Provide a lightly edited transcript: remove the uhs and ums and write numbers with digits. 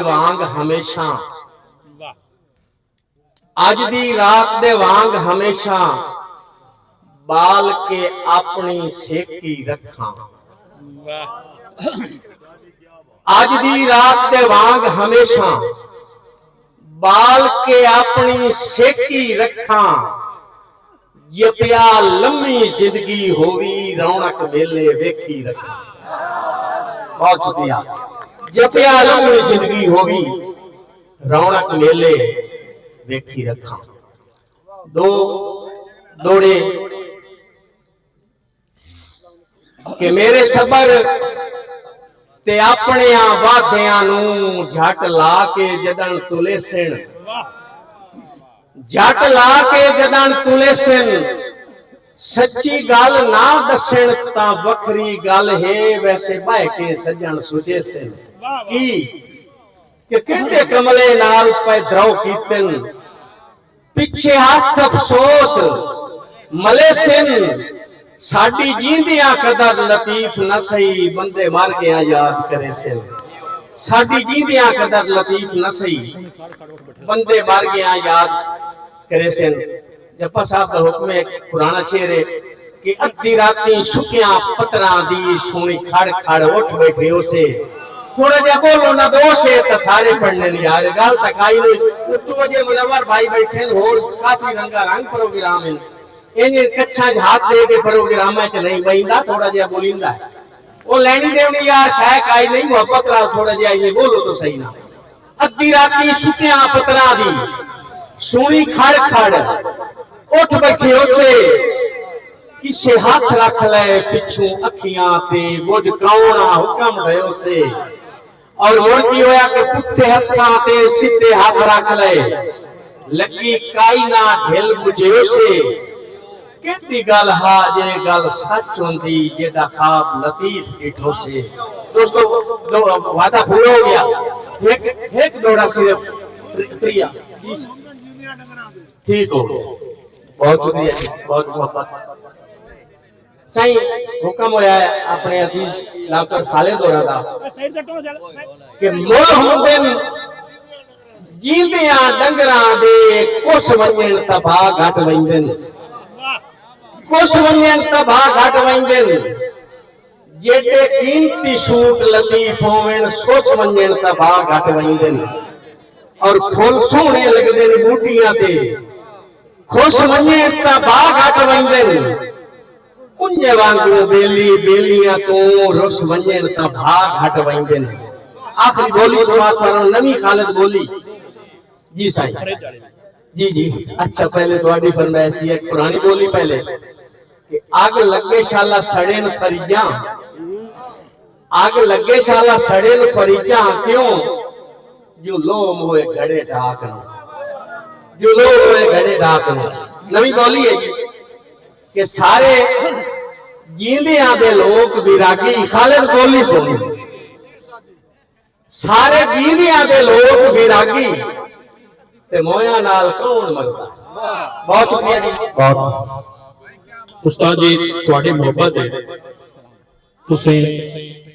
वांग हमेशा अज दी रात दे वांग हमेशा बाल के अपनी सेकी रखा। अज दी रात दे वांग हमेशा बाल के अपनी सेकी रखा। यपिया लम्मी जिंदगी होवी रौनक मेले वेखी रखा। बहुत शुक्रिया। जपिया लम्मी जिंदगी होवी रौनक मेले वेखी रखा। दौड़े कि मेरे सबर ते अपने वादियां नूं झट ला के जदन तुले सिन, झट ला के जदन तुले सिन। सच्ची गल ना दसन ता वखरी गल है, वैसे बह के सजन सुजे सिन। कि कहते कमले नाल पैद्रव कीतन, पिछे हाथ अफसोस मले सिन। साडी जींदियां कदर लतीफ न सही, बंदे मार गया याद करे सिन। साडी जींदियां कदर लतीफ न सही, बंदे मार गया याद करे सिन। जप्पा साहब का हुक्म है, पुराना शेर है कि अद्धी राती सुकिया पत्रा दी सोनी खड़ खड़ उठ बैठे उसे। थोड़ा जा बोलो ना दोष है तो सारे पढ़ने नहीं यार गल तक आई नहीं। तो वजह मुनव्वर भाई बैठे और काफी रंगा रंग प्रोग्राम है। इन्हें कच्छा हाथ दे के प्रोग्राम च नहीं बहिंदा, थोड़ा जा बोलिंदा है। वो लेनी देवनी यार शायद आई नहीं मोहब्बत रा थोड़ा जा ये बोलो तो सही ना। अद्धी राती सुकिया पत्रा दी सोनी खड़ खड़ उठ बैठे उसे। किसे हाथ रख ले पिछू अखियां ते, बुझ कौना हुक्म दयो से। और मुड़ की होया कि पुट्ठे हत्थां ते सीधे हाथ रख ले। लगी काई ना ढिल बुझे उसे। केड़ी गल हा जे गल सच होंदी, जेड़ा ख्वाब लतीफ डिठो से। दोस्तों वादा पूरा हो गया। एक दौड़ा सिर्फ त्रिया ठीक हो। बहुत शुक्रिया जी, बहुत मोहब्बत। सही हुक्म होया है अपने अजीज डॉक्टर खालिद होरा दा कि मुल हुंदे जींदियां डंगरां दे कुछ वंजन तबा घट वंजन। कुछ वंजन तबा घट वंजन। जेडे कीमती सूट लतीफ होवन सोच वंजन तबा घट वंजन। और फुल सोहणे लगदे ने बूटियां ते, खुश वंजन तबा घट वंजन। उन्जे वांगू बेली बेलियां तो रुस वंजन ता भाग हट वंजन। आखिरी बोली समाप्त करो, नवी खालिद बोली जी साईं जी जी। अच्छा पहले तुम्हारी फरमाइश थी एक पुरानी बोली पहले कि आग लगे शाला सड़े न फरीजा। आग लगे शाला सड़े न फरीजा क्यों? जो लो मोए घड़े ढाकना, जो लो मोए घड़े ढाकना। नवी बोली है जी कि सारे जींदियां दे लोग विरागी। खालिद बोली सुन, सारे जींदियां दे लोग विरागी ते मोया नाल कौन मरदा। बहुत शुक्रिया जी। बहुत उस्ताद जी तुहाडी मोहब्बत है। तुसीं